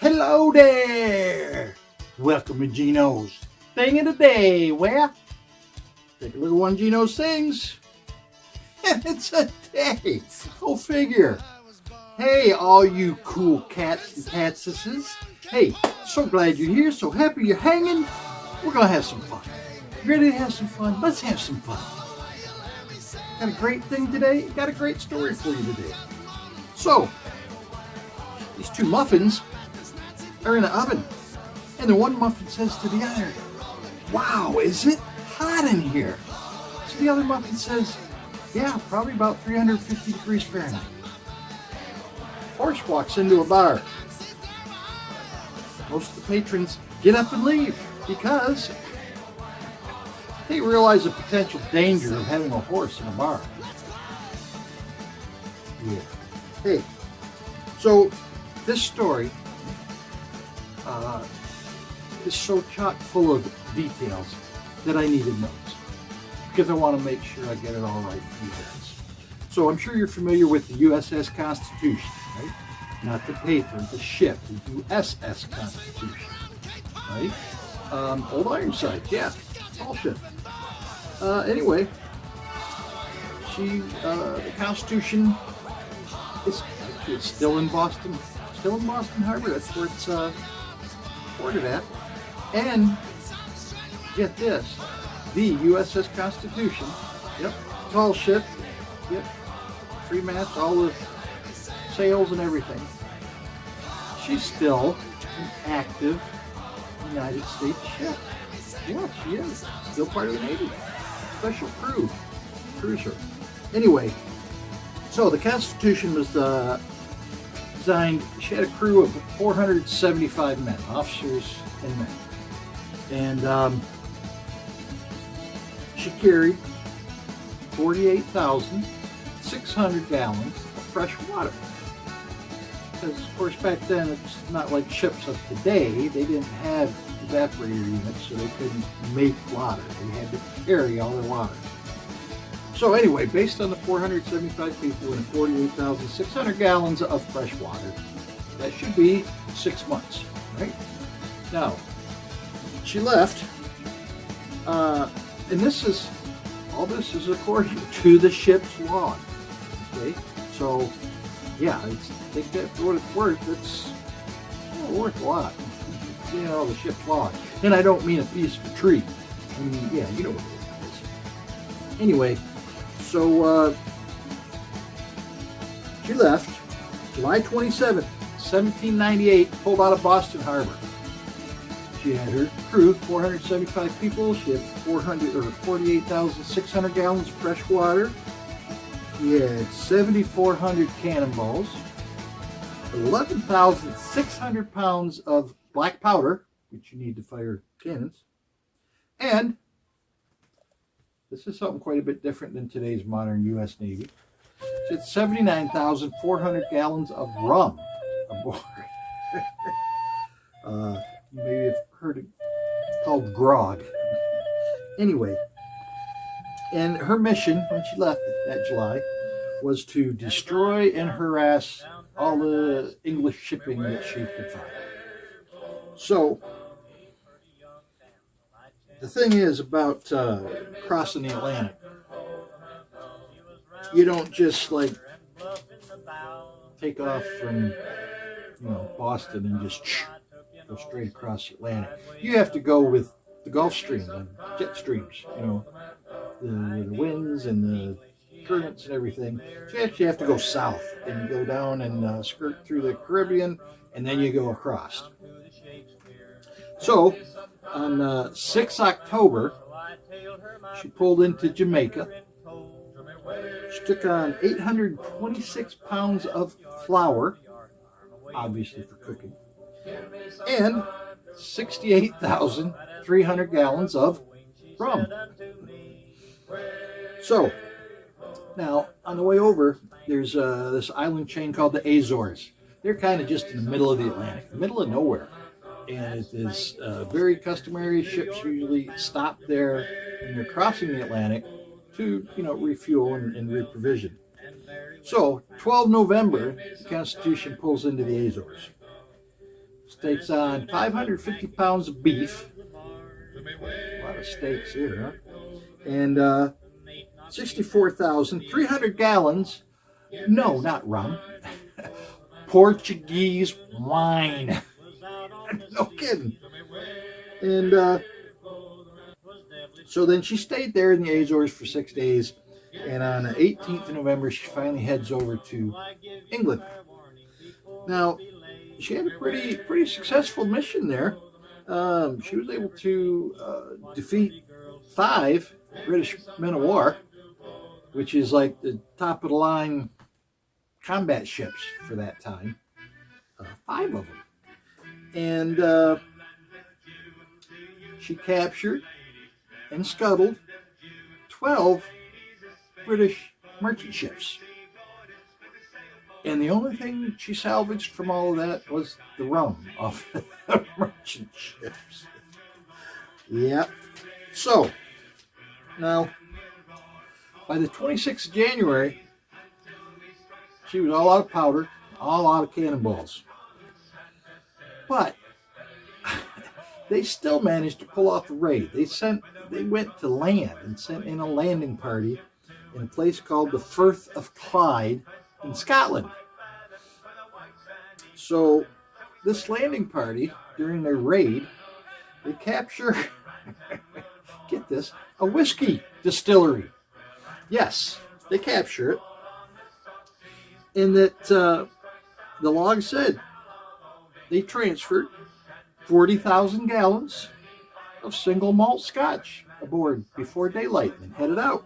Hello there! Welcome to Geno's Thing of the Day, where? Take a look at one Geno's things, and it's a day. Go figure. Hey, all you cool cats and catsesses. Hey, so glad you're here, so happy you're hanging. We're going to have some fun. You ready to have some fun? Let's have some fun. Got a great thing today? Got a great story for you today. So, these two muffins are in the oven, and the one muffin says to the other, "Wow, is it hot in here?" So the other muffin says, "Yeah, probably about 350 degrees Fahrenheit." Horse walks into a bar. Most of the patrons get up and leave because they realize the potential danger of having a horse in a bar. Yeah. Hey, so this story is so chock full of details that I needed notes because I want to make sure I get it all right for you guys. So I'm sure you're familiar with the U.S.S. Constitution, right? Not the paper, the ship, the U.S.S. Constitution, right? Old Ironside, yeah, tall ship. Anyway, the Constitution it's still in Boston Harbor. That's where it's ported at. And get this, the U.S.S. Constitution, yep, tall ship, yep, 3 masts, all the sails and everything. She's still an active United States ship. Yeah, she is. Still part of the Navy. Special cruiser. Anyway, so the Constitution was designed, she had a crew of 475 men, officers and men. And she carried 48,600 gallons of fresh water. Because, of course, back then, it's not like ships of today. They didn't have evaporator units, so they couldn't make water. They had to carry all their water. So anyway, based on the 475 people and 48,600 gallons of fresh water, that should be 6 months, right? Now, she left, and all this is according to the ship's log, okay? So, yeah, take that for what it's worth. It's worth a lot. You know, the ship's log. And I don't mean a piece of a tree. I mean, yeah, you know what it is. Anyway, so she left July 27th, 1798, pulled out of Boston Harbor. She had her crew, 475 people. She had 48,600 gallons of fresh water. She had 7,400 cannonballs, 11,600 pounds of black powder, which you need to fire cannons, and this is something quite a bit different than today's modern U.S. Navy. She had 79,400 gallons of rum aboard. Maybe you've heard it called grog. Anyway, and her mission when she left that July was to destroy and harass all the English shipping that she could find. So, the thing is about crossing the Atlantic, you don't just like take off from Boston and just go straight across the Atlantic. You have to go with the Gulf Stream, the jet streams, the winds and the currents and everything. So you actually have to go south and you go down and skirt through the Caribbean and then you go across. So on 6 October, she pulled into Jamaica. She took on 826 pounds of flour, obviously for cooking, and 68,300 gallons of rum. So, now, on the way over, there's this island chain called the Azores. They're kind of just in the middle of the Atlantic, the middle of nowhere. And it is very customary. Ships usually stop there when they're crossing the Atlantic to, refuel and reprovision. So, 12 November, the Constitution pulls into the Azores. Steaks on 550 pounds of beef. A lot of steaks here, huh? And 64,300 gallons. No, not rum. Portuguese wine. No kidding. And so then she stayed there in the Azores for 6 days. And on the 18th of November, she finally heads over to England. Now, she had a pretty successful mission there. She was able to defeat 5 British men of war, which is like the top of the line combat ships for that time. 5 of them. And she captured and scuttled 12 British merchant ships. And the only thing she salvaged from all of that was the rum off the merchant ships. Yep. So, now, by the 26th of January, she was all out of powder, all out of cannonballs. But they still managed to pull off the raid. They went to land and sent in a landing party in a place called the Firth of Clyde in Scotland. So this landing party, during their raid, they capture, get this, a whiskey distillery. Yes, they capture it. And that the log said they transferred 40,000 gallons of single malt scotch aboard before daylight and headed out.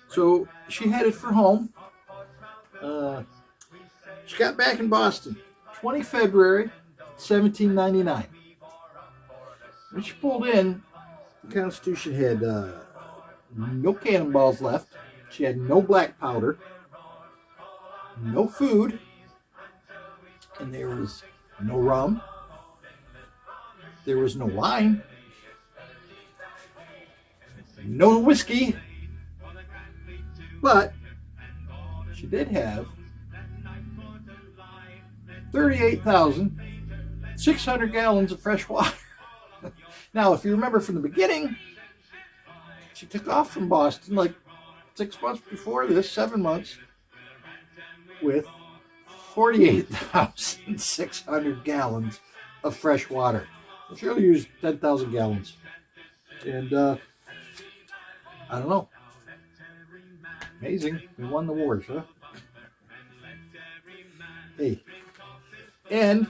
So she headed for home. She got back in Boston, 20 February, 1799. When she pulled in, the Constitution had no cannonballs left. She had no black powder, no food, and there was no rum. There was no wine, no whiskey, but she did have 38,600 gallons of fresh water. Now, if you remember from the beginning, she took off from Boston like 6 months before this, 7 months, with 48,600 gallons of fresh water. She only used 10,000 gallons. And I don't know. Amazing. We won the wars, huh? Hey. And,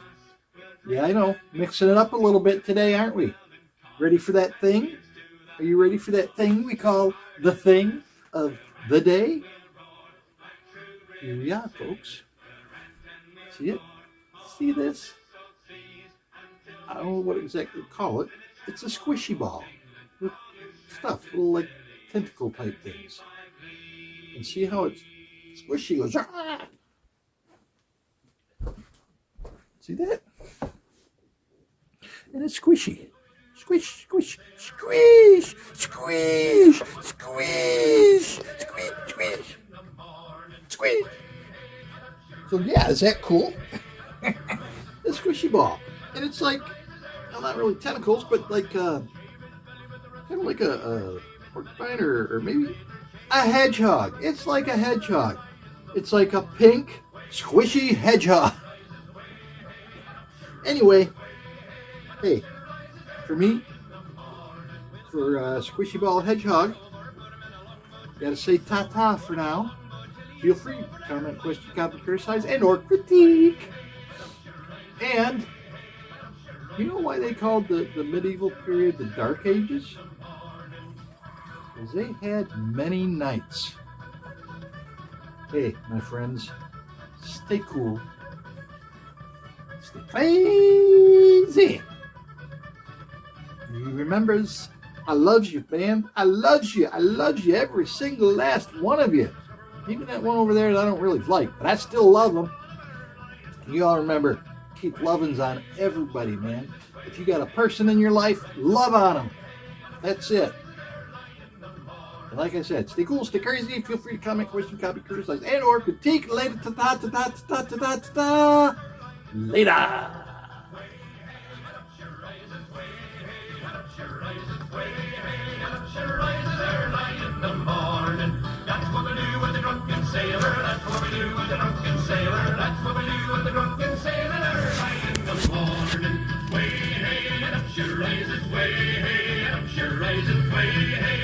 yeah, I know, mixing it up a little bit today, aren't we? Ready for that thing? Are you ready for that thing we call the thing of the day? Here we are, folks. See it? See this? I don't know what exactly to call it. It's a squishy ball with stuff, little like tentacle type things. And see how it's squishy. It goes, ah! See that? And it's squishy. Squish, squish, squish, squish, squish, squish, squish, squish. So yeah, is that cool? A squishy ball. And it's like, well, not really tentacles, but like kind of like a porcupine or maybe a hedgehog. It's like a hedgehog. It's like a pink, squishy hedgehog. Anyway, hey, for me, for Squishy Ball Hedgehog, gotta say ta-ta for now. Feel free to comment, question, copy, criticize, and or critique. And you know why they called the medieval period the Dark Ages? Because they had many nights. Hey, my friends, stay cool. Stay crazy. You remembers, I loves you, man. I loves you. I loves you, every single last one of you. Even that one over there that I don't really like, but I still love them. You all remember, keep lovins on everybody, man. If you got a person in your life, love on them. That's it. And like I said, stay cool, stay crazy. Feel free to comment, question, copy, criticize, and or critique. Later. Later. They just play, hey,